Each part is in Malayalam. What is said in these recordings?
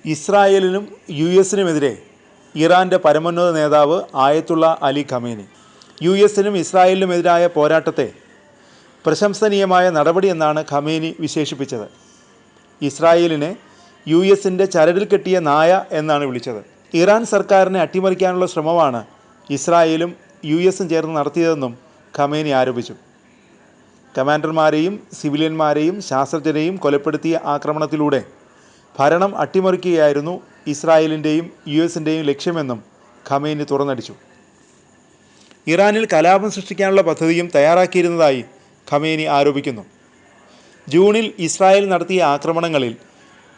ഇസ്രായേലിനും US-നുമെതിരെ ഇറാൻ്റെ പരമോന്നത നേതാവ് ആയത്തുള്ള അലി ഖമേനി US-നും ഇസ്രായേലിനുമെതിരായ പോരാട്ടത്തെ പ്രശംസനീയമായ നടപടിയെന്നാണ് ഖമേനി വിശേഷിപ്പിച്ചത്. ഇസ്രായേലിനെ US-ൻ്റെ ചരടിൽ കെട്ടിയ നായ എന്നാണ് വിളിച്ചത്. ഇറാൻ സർക്കാരിനെ അട്ടിമറിക്കാനുള്ള ശ്രമമാണ് ഇസ്രായേലും US-ഉം ചേർന്ന് നടത്തിയതെന്നും ഖമേനി ആരോപിച്ചു. കമാൻഡർമാരെയും സിവിലിയന്മാരെയും ശാസ്ത്രജ്ഞരെയും കൊലപ്പെടുത്തിയ ആക്രമണത്തിലൂടെ ഭരണം അട്ടിമറിക്കുകയായിരുന്നു ഇസ്രായേലിൻ്റെയും US-ൻ്റെയും ലക്ഷ്യമെന്നും ഖമേനി തുറന്നടിച്ചു. ഇറാനിൽ കലാപം സൃഷ്ടിക്കാനുള്ള പദ്ധതിയും തയ്യാറാക്കിയിരുന്നതായി ഖമേനി ആരോപിക്കുന്നു. ജൂണിൽ ഇസ്രായേൽ നടത്തിയ ആക്രമണങ്ങളിൽ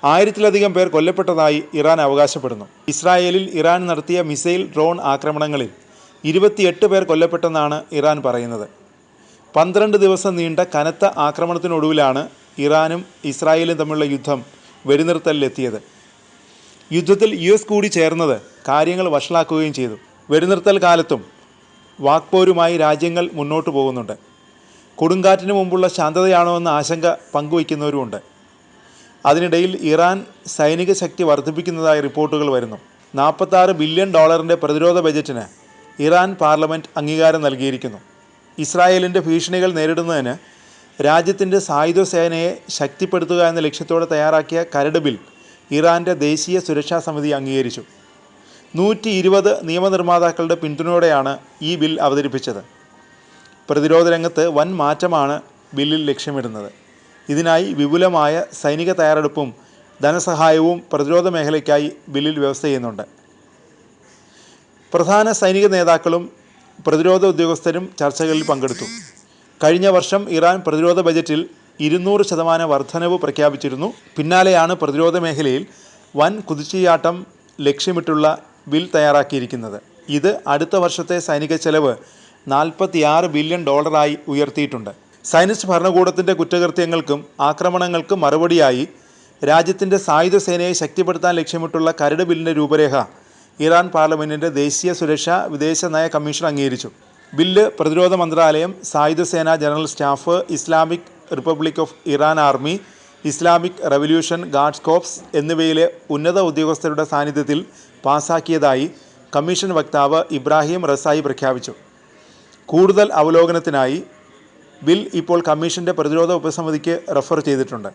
1000-ലധികം പേർ കൊല്ലപ്പെട്ടതായി ഇറാൻ അവകാശപ്പെടുന്നു. ഇസ്രായേലിൽ ഇറാൻ നടത്തിയ മിസൈൽ ഡ്രോൺ ആക്രമണങ്ങളിൽ 28 പേർ കൊല്ലപ്പെട്ടെന്നാണ് ഇറാൻ പറയുന്നത്. 12 ദിവസം നീണ്ട കനത്ത ആക്രമണത്തിനൊടുവിലാണ് ഇറാനും ഇസ്രായേലും തമ്മിലുള്ള യുദ്ധം വെടിനിർത്തലിലെത്തിയത്. യുദ്ധത്തിൽ US കൂടി ചേർന്നത് കാര്യങ്ങൾ വഷളാക്കുകയും ചെയ്തു. വെടിനിർത്തൽ കാലത്തും വാക്പോരുമായി രാജ്യങ്ങൾ മുന്നോട്ട് പോകുന്നുണ്ട്. കൊടുങ്കാറ്റിന് മുമ്പുള്ള ശാന്തതയാണോ എന്ന ആശങ്ക പങ്കുവയ്ക്കുന്നവരുമുണ്ട്. അതിനിടയിൽ ഇറാൻ സൈനിക ശക്തി വർദ്ധിപ്പിക്കുന്നതായി റിപ്പോർട്ടുകൾ വരുന്നു. $46 ബില്യൺ പ്രതിരോധ ബജറ്റിന് ഇറാൻ പാർലമെൻറ്റ് അംഗീകാരം നൽകിയിരിക്കുന്നു. ഇസ്രായേലിൻ്റെ ഭീഷണികൾ നേരിടുന്നതിന് രാജ്യത്തിൻ്റെ സായുധ സേനയെ ശക്തിപ്പെടുത്തുക എന്ന ലക്ഷ്യത്തോടെ തയ്യാറാക്കിയ കരട് ബിൽ ഇറാൻ്റെ ദേശീയ സുരക്ഷാ സമിതി അംഗീകരിച്ചു. 120 നിയമനിർമ്മാതാക്കളുടെ പിന്തുണയോടെയാണ് ഈ ബിൽ അവതരിപ്പിച്ചത്. പ്രതിരോധ രംഗത്ത് വൻ മാറ്റമാണ് ബില്ലിൽ ലക്ഷ്യമിടുന്നത്. ഇതിനായി വിപുലമായ സൈനിക തയ്യാറെടുപ്പും ധനസഹായവും പ്രതിരോധ മേഖലയ്ക്കായി ബില്ലിൽ വ്യവസ്ഥ ചെയ്യുന്നുണ്ട്. പ്രധാന സൈനിക നേതാക്കളും പ്രതിരോധ ഉദ്യോഗസ്ഥരും ചർച്ചകളിൽ പങ്കെടുത്തു. കഴിഞ്ഞ വർഷം ഇറാൻ പ്രതിരോധ ബജറ്റിൽ 200% വർധനവ് പ്രഖ്യാപിച്ചിരുന്നു. പിന്നാലെയാണ് പ്രതിരോധ മേഖലയിൽ വൻ കുതിച്ചുചാട്ടം ലക്ഷ്യമിട്ടുള്ള ബിൽ തയ്യാറാക്കിയിരിക്കുന്നത്. ഇത് അടുത്ത വർഷത്തെ സൈനിക ചെലവ് $46 ബില്യൺ ഉയർത്തിയിട്ടുണ്ട്. സൈനിസ്റ്റ് ഭരണകൂടത്തിൻ്റെ കുറ്റകൃത്യങ്ങൾക്കും ആക്രമണങ്ങൾക്കും മറുപടിയായി രാജ്യത്തിൻ്റെ സായുധ സേനയെ ശക്തിപ്പെടുത്താൻ ലക്ഷ്യമിട്ടുള്ള കരട് ബില്ലിൻ്റെ രൂപരേഖ ഇറാൻ പാർലമെൻറ്റിൻ്റെ ദേശീയ സുരക്ഷാ വിദേശ നയ കമ്മീഷൻ അംഗീകരിച്ചു. ബില്ല് പ്രതിരോധ മന്ത്രാലയം, സായുധ സേന general staff, Islamic republic of Iran army, Islamic revolution guards corps എന്നിവയിലെ ഉന്നത ഉദ്യോഗസ്ഥരുടെ സാന്നിധ്യത്തിൽ പാസാക്കിയതായി കമ്മീഷൻ വക്താവ് ഇബ്രാഹിം റസായി പ്രഖ്യാപിച്ചു. കൂടുതൽ അവലോകനത്തിനായി ബിൽ ഇപ്പോൾ കമ്മീഷൻ്റെ പ്രതിരോധ ഉപസമിതിക്ക് റഫർ ചെയ്തിട്ടുണ്ട്.